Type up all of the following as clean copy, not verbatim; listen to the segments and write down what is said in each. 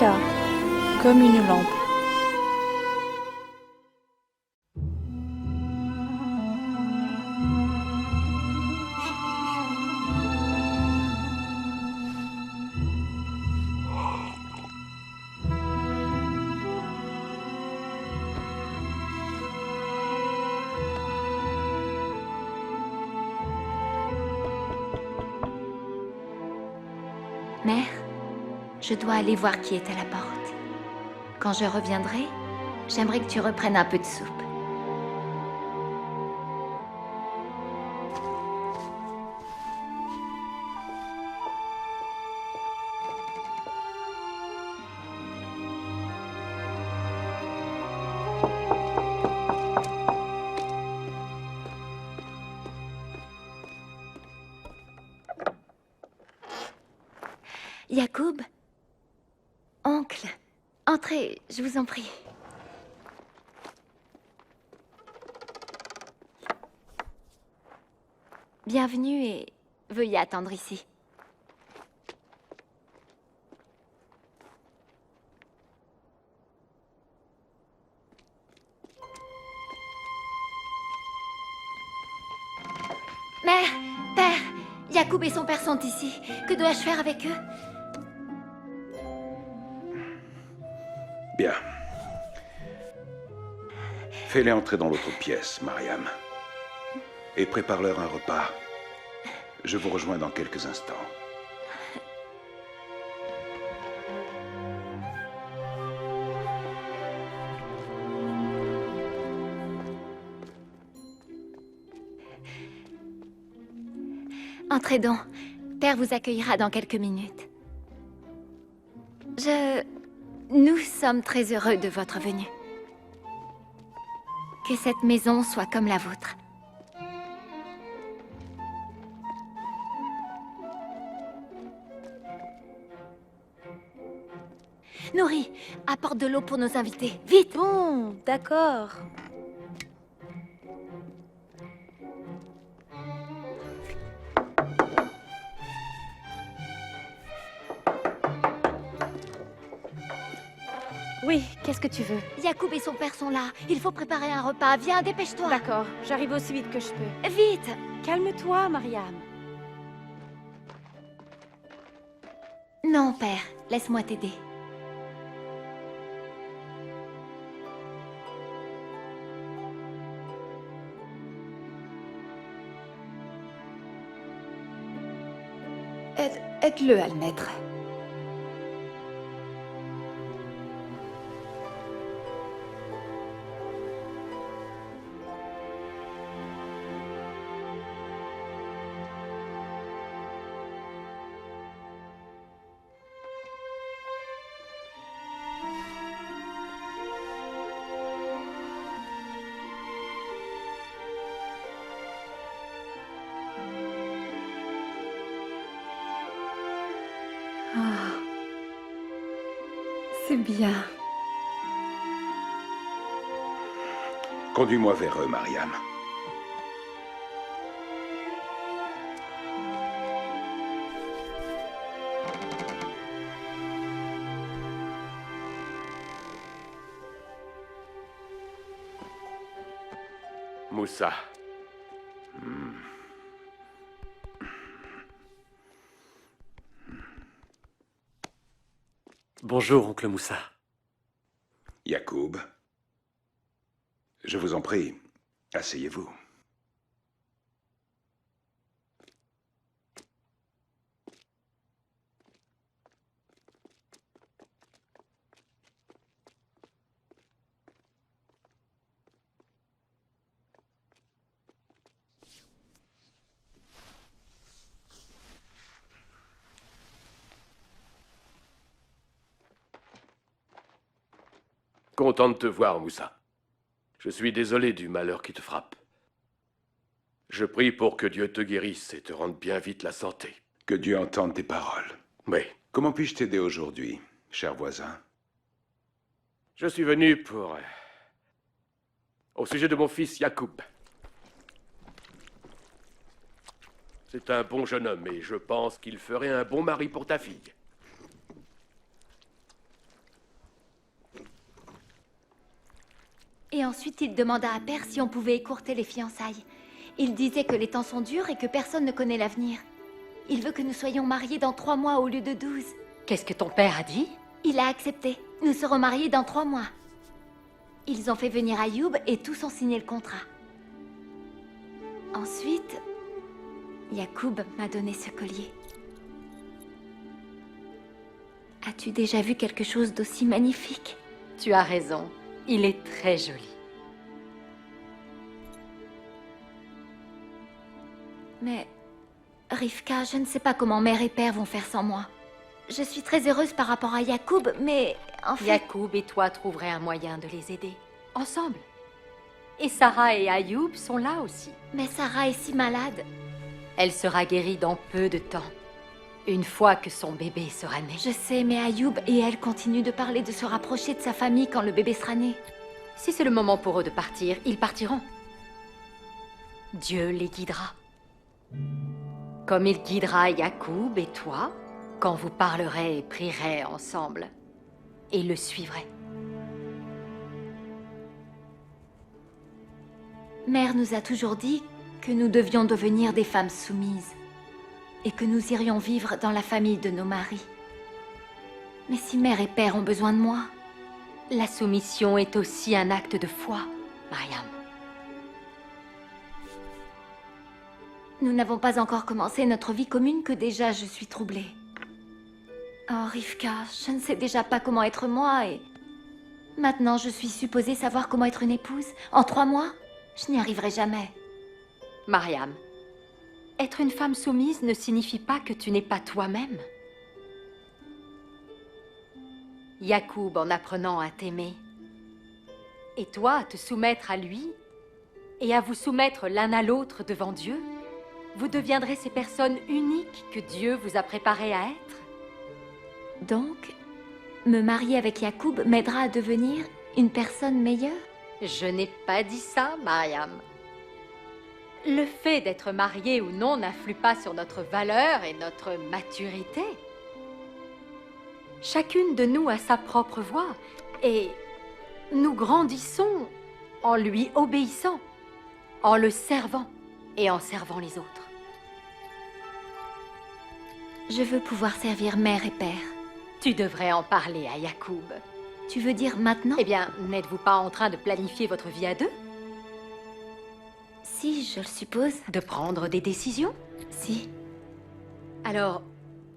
délicat, comme une lampe. Mère, je dois aller voir qui est à la porte. Quand je reviendrai, j'aimerais que tu reprennes un peu de soupe. Yacoub? Oncle, entrez, je vous en prie. Bienvenue et veuillez attendre ici. Mère, père, Yacoub et son père sont ici. Que dois-je faire avec eux? Bien. Fais-les entrer dans l'autre pièce, Mariam. Et prépare-leur un repas. Je vous rejoins dans quelques instants. Entrez donc. Père vous accueillera dans quelques minutes. Nous sommes très heureux de votre venue. Que cette maison soit comme la vôtre. Nourri, apporte de l'eau pour nos invités. Vite! Bon, d'accord. Oui, qu'est-ce que tu veux? Yacoub et son père sont là. Il faut préparer un repas. Viens, dépêche-toi. D'accord, j'arrive aussi vite que je peux. Vite! Calme-toi, Mariam. Non, père. Laisse-moi t'aider. Aide-le à le mettre. Ah, c'est bien. Conduis-moi vers eux, Mariam. Moussa. Bonjour, oncle Moussa. Yacoub. Je vous en prie, asseyez-vous. Content de te voir, Moussa. Je suis désolé du malheur qui te frappe. Je prie pour que Dieu te guérisse et te rende bien vite la santé. Que Dieu entende tes paroles. Oui. Comment puis-je t'aider aujourd'hui, cher voisin? Je suis venu pour... au sujet de mon fils Yacoub. C'est un bon jeune homme et je pense qu'il ferait un bon mari pour ta fille. Et ensuite, il demanda à Père si on pouvait écourter les fiançailles. Il disait que les temps sont durs et que personne ne connaît l'avenir. Il veut que nous soyons mariés dans 3 mois au lieu de 12. Qu'est-ce que ton père a dit? Il a accepté. Nous serons mariés dans 3 mois. Ils ont fait venir Ayoub et tous ont signé le contrat. Ensuite, Yacoub m'a donné ce collier. As-tu déjà vu quelque chose d'aussi magnifique? Tu as raison. Il est très joli. Mais, Rivka, je ne sais pas comment mère et père vont faire sans moi. Je suis très heureuse par rapport à Yacoub, mais en fait... Yacoub et toi trouverez un moyen de les aider. Ensemble. Et Sarah et Ayoub sont là aussi. Mais Sarah est si malade. Elle sera guérie dans peu de temps. Une fois que son bébé sera né. Je sais, mais Ayoub et elle continuent de parler de se rapprocher de sa famille quand le bébé sera né. Si c'est le moment pour eux de partir, ils partiront. Dieu les guidera. Comme il guidera Yacoub et toi, quand vous parlerez et prierez ensemble. Et le suivrez. Mère nous a toujours dit que nous devions devenir des femmes soumises et que nous irions vivre dans la famille de nos maris. Mais si mère et père ont besoin de moi... La soumission est aussi un acte de foi, Mariam. Nous n'avons pas encore commencé notre vie commune que déjà je suis troublée. Oh, Rivka, je ne sais déjà pas comment être moi et... Maintenant, je suis supposée savoir comment être une épouse. En 3 mois, je n'y arriverai jamais. Mariam, être une femme soumise ne signifie pas que tu n'es pas toi-même. Yacoub en apprenant à t'aimer, et toi à te soumettre à lui, et à vous soumettre l'un à l'autre devant Dieu, vous deviendrez ces personnes uniques que Dieu vous a préparées à être. Donc, me marier avec Yacoub m'aidera à devenir une personne meilleure? Je n'ai pas dit ça, Mariam. Le fait d'être marié ou non n'influe pas sur notre valeur et notre maturité. Chacune de nous a sa propre voie et nous grandissons en lui obéissant, en le servant et en servant les autres. Je veux pouvoir servir mère et père. Tu devrais en parler à Yacoub. Tu veux dire maintenant? Eh bien, n'êtes-vous pas en train de planifier votre vie à 2? Si, je le suppose. De prendre des décisions? Si. Alors,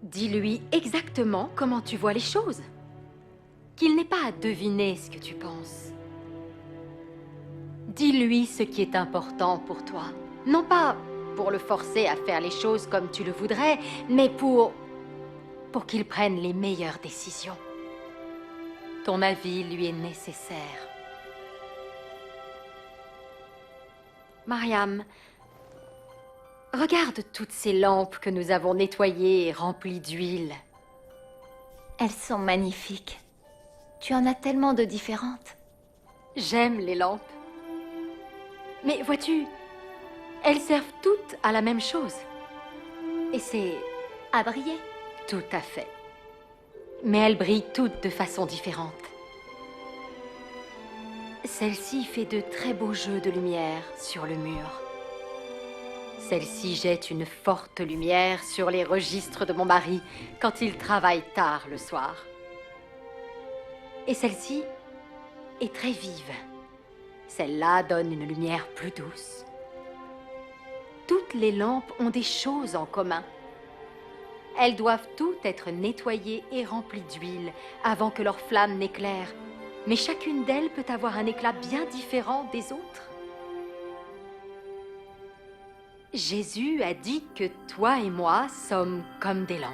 dis-lui exactement comment tu vois les choses. Qu'il n'ait pas à deviner ce que tu penses. Dis-lui ce qui est important pour toi. Non pas pour le forcer à faire les choses comme tu le voudrais, mais pour qu'il prenne les meilleures décisions. Ton avis lui est nécessaire. Mariam, regarde toutes ces lampes que nous avons nettoyées et remplies d'huile. Elles sont magnifiques. Tu en as tellement de différentes. J'aime les lampes. Mais vois-tu, elles servent toutes à la même chose. Et c'est À briller. tout à fait. Mais elles brillent toutes de façon différente. Celle-ci fait de très beaux jeux de lumière sur le mur. Celle-ci jette une forte lumière sur les registres de mon mari quand il travaille tard le soir. Et celle-ci est très vive. Celle-là donne une lumière plus douce. Toutes les lampes ont des choses en commun. Elles doivent toutes être nettoyées et remplies d'huile avant que leur flamme n'éclaire. Mais chacune d'elles peut avoir un éclat bien différent des autres. Jésus a dit que toi et moi sommes comme des lampes.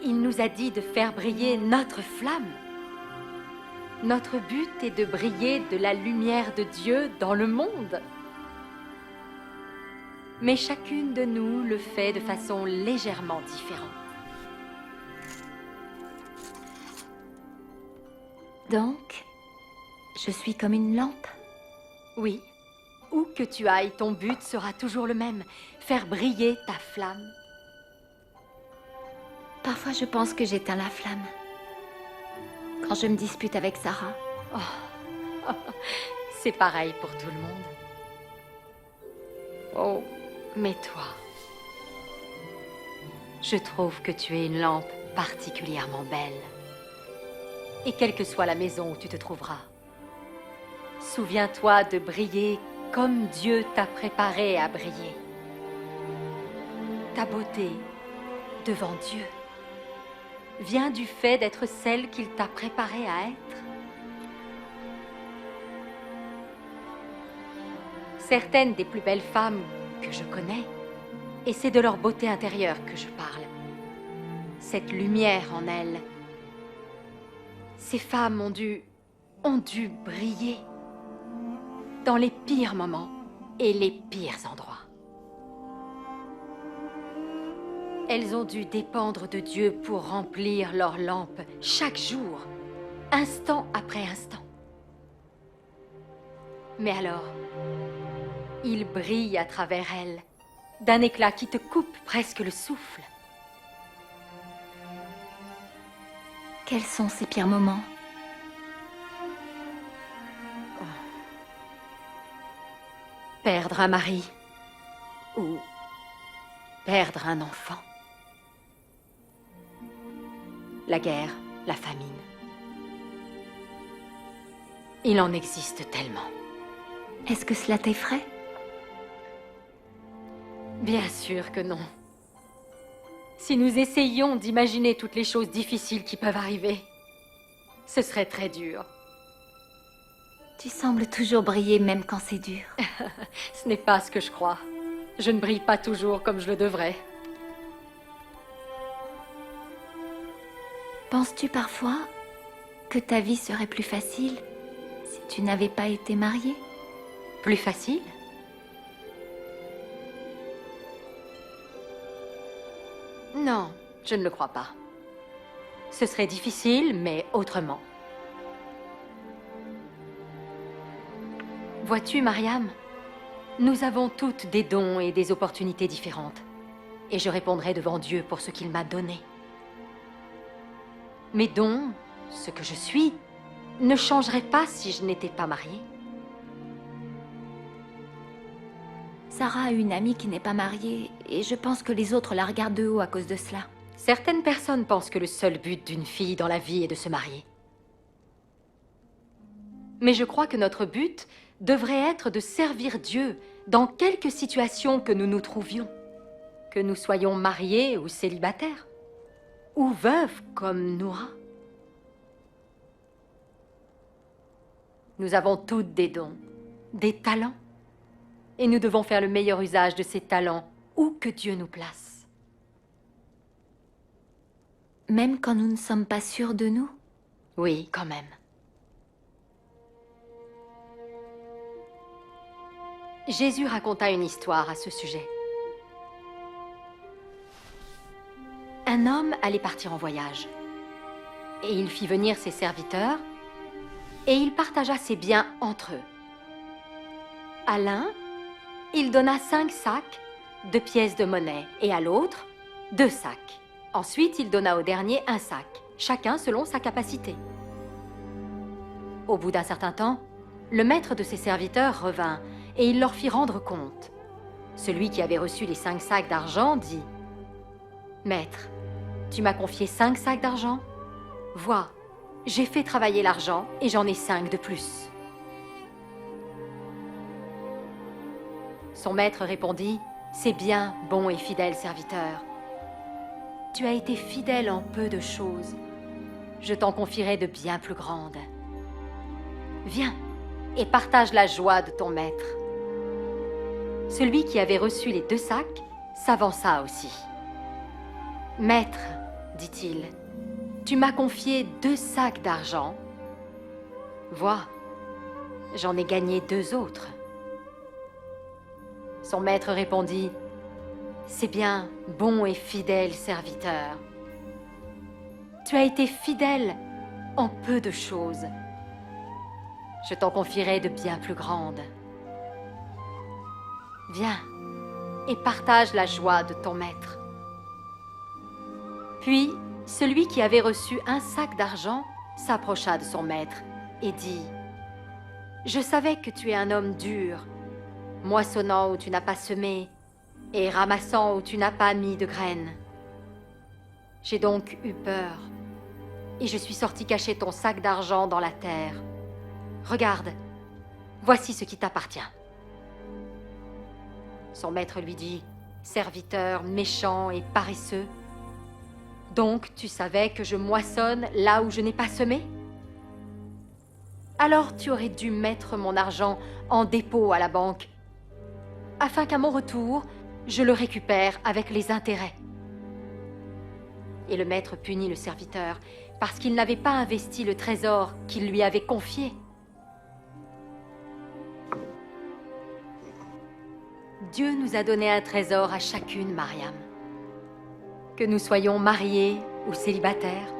Il nous a dit de faire briller notre flamme. Notre but est de briller de la lumière de Dieu dans le monde. Mais chacune de nous le fait de façon légèrement différente. Donc, je suis comme une lampe. Oui, où que tu ailles, ton but sera toujours le même, faire briller ta flamme. Parfois, je pense que j'éteins la flamme. Quand je me dispute avec Sarah. C'est pareil pour tout le monde. Oh, mais toi, je trouve que tu es une lampe particulièrement belle. Et quelle que soit la maison où tu te trouveras, souviens-toi de briller comme Dieu t'a préparé à briller. Ta beauté devant Dieu vient du fait d'être celle qu'il t'a préparée à être. Certaines des plus belles femmes que je connais, et c'est de leur beauté intérieure que je parle, cette lumière en elles, ces femmes ont dû briller dans les pires moments et les pires endroits. Elles ont dû dépendre de Dieu pour remplir leur lampe chaque jour, instant après instant. Mais alors, il brille à travers elles, d'un éclat qui te coupe presque le souffle. Quels sont ces pires moments? Perdre un mari ou perdre un enfant. La guerre, la famine. Il en existe tellement. Est-ce que cela t'effraie? Bien sûr que non. Si nous essayions d'imaginer toutes les choses difficiles qui peuvent arriver, ce serait très dur. Tu sembles toujours briller même quand c'est dur. Ce n'est pas ce que je crois. Je ne brille pas toujours comme je le devrais. Penses-tu parfois que ta vie serait plus facile si tu n'avais pas été mariée? Plus facile? Non, je ne le crois pas. Ce serait difficile, mais autrement. Vois-tu, Mariam, nous avons toutes des dons et des opportunités différentes. Et je répondrai devant Dieu pour ce qu'il m'a donné. Mes dons, ce que je suis, ne changeraient pas si je n'étais pas mariée. Sarah a une amie qui n'est pas mariée, et je pense que les autres la regardent de haut à cause de cela. Certaines personnes pensent que le seul but d'une fille dans la vie est de se marier. Mais je crois que notre but devrait être de servir Dieu dans quelque situation que nous nous trouvions. Que nous soyons mariés ou célibataires, ou veuves comme Noura. Nous avons toutes des dons, des talents. Et nous devons faire le meilleur usage de ces talents où que Dieu nous place. Même quand nous ne sommes pas sûrs de nous? Oui, quand même. Jésus raconta une histoire à ce sujet. Un homme allait partir en voyage. Et il fit venir ses serviteurs, et il partagea ses biens entre eux. À l'un, il donna 5 sacs de pièces de monnaie, et à l'autre, 2 sacs. Ensuite, il donna au dernier 1 sac, chacun selon sa capacité. Au bout d'un certain temps, le maître de ses serviteurs revint, et il leur fit rendre compte. Celui qui avait reçu les 5 sacs d'argent dit « Maître, tu m'as confié 5 sacs d'argent? Vois, j'ai fait travailler l'argent et j'en ai 5 de plus. » Son maître répondit « C'est bien, bon et fidèle serviteur. Tu as été fidèle en peu de choses. Je t'en confierai de bien plus grandes. Viens et partage la joie de ton maître. » Celui qui avait reçu les 2 sacs s'avança aussi. « Maître, dit-il, tu m'as confié 2 sacs d'argent. Vois, j'en ai gagné 2 autres. » Son maître répondit « C'est bien, bon et fidèle serviteur. Tu as été fidèle en peu de choses. Je t'en confierai de bien plus grandes. Viens et partage la joie de ton maître. » Puis, celui qui avait reçu 1 sac d'argent s'approcha de son maître et dit « Je savais que tu es un homme dur, moissonnant où tu n'as pas semé et ramassant où tu n'as pas mis de graines. J'ai donc eu peur et je suis sorti cacher ton sac d'argent dans la terre. Regarde, voici ce qui t'appartient. Son maître lui dit, serviteur méchant et paresseux. Donc tu savais que je moissonne là où je n'ai pas semé? Alors tu aurais dû mettre mon argent en dépôt à la banque, afin qu'à mon retour, je le récupère avec les intérêts. Et le maître punit le serviteur parce qu'il n'avait pas investi le trésor qu'il lui avait confié. Dieu nous a donné un trésor à chacune, Mariam. Que nous soyons mariés ou célibataires,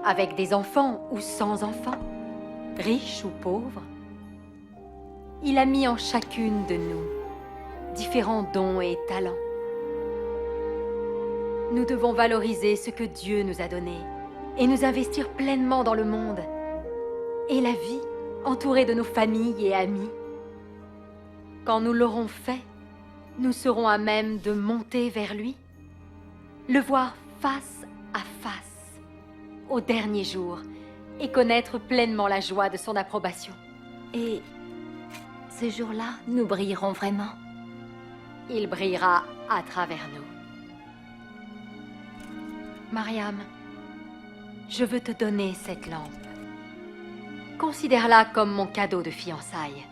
avec des enfants ou sans enfants, riches ou pauvres. Il a mis en chacune de nous différents dons et talents. Nous devons valoriser ce que Dieu nous a donné et nous investir pleinement dans le monde et la vie, entourée de nos familles et amis. Quand nous l'aurons fait, nous serons à même de monter vers lui, le voir face à face, au dernier jour, et connaître pleinement la joie de son approbation. Et ce jour-là, nous brillerons vraiment. Il brillera à travers nous. Mariam, je veux te donner cette lampe. Considère-la comme mon cadeau de fiançailles.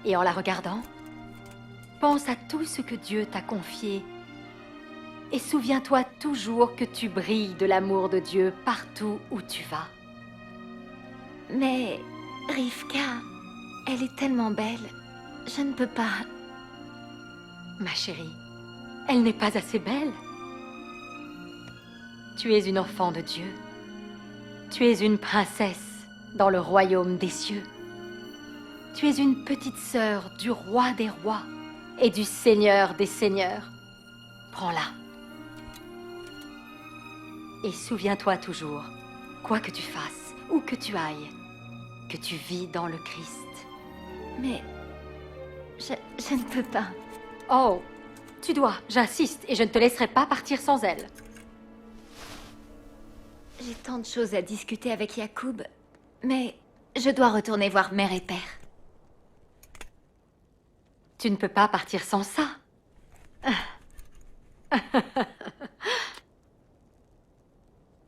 Et en la regardant, pense à tout ce que Dieu t'a confié. Et souviens-toi toujours que tu brilles de l'amour de Dieu partout où tu vas. Mais Rivka, elle est tellement belle. Je ne peux pas. Ma chérie, elle n'est pas assez belle. Tu es une enfant de Dieu. Tu es une princesse dans le royaume des cieux. Tu es une petite sœur du roi des rois et du Seigneur des seigneurs. Prends-la. Et souviens-toi toujours, quoi que tu fasses, où que tu ailles, que tu vis dans le Christ. Mais je ne peux pas. Oh, tu dois, j'insiste, et je ne te laisserai pas partir sans elle. J'ai tant de choses à discuter avec Yacoub, mais je dois retourner voir mère et père. Tu ne peux pas partir sans ça.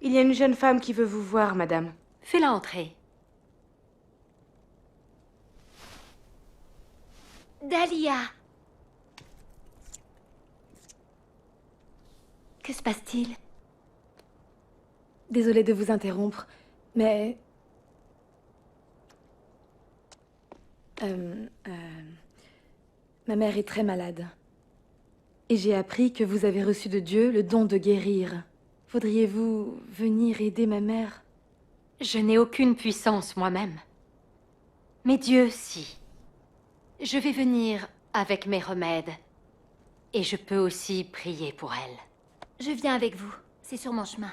Il y a une jeune femme qui veut vous voir, madame. Fais-la entrer. Dahlia! Que se passe-t-il? Désolée de vous interrompre, mais... Ma mère est très malade. Et j'ai appris que vous avez reçu de Dieu le don de guérir. Voudriez-vous venir aider ma mère? Je n'ai aucune puissance moi-même. Mais Dieu, si. Je vais venir avec mes remèdes. Et je peux aussi prier pour elle. Je viens avec vous. C'est sur mon chemin.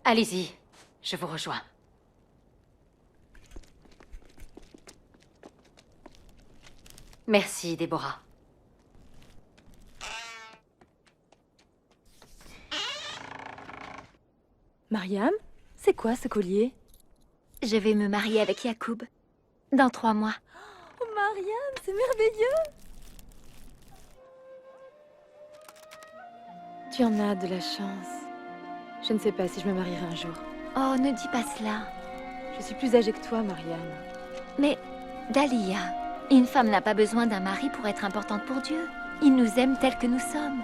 Allez-y, je vous rejoins. Merci, Déborah. Mariam, c'est quoi ce collier? Je vais me marier avec Yacoub. Dans 3 mois. Oh, Mariam, c'est merveilleux! Tu en as de la chance. Je ne sais pas si je me marierai un jour. Oh, ne dis pas cela. Je suis plus âgée que toi, Mariam. Mais, Dahlia, une femme n'a pas besoin d'un mari pour être importante pour Dieu. Il nous aime tels que nous sommes.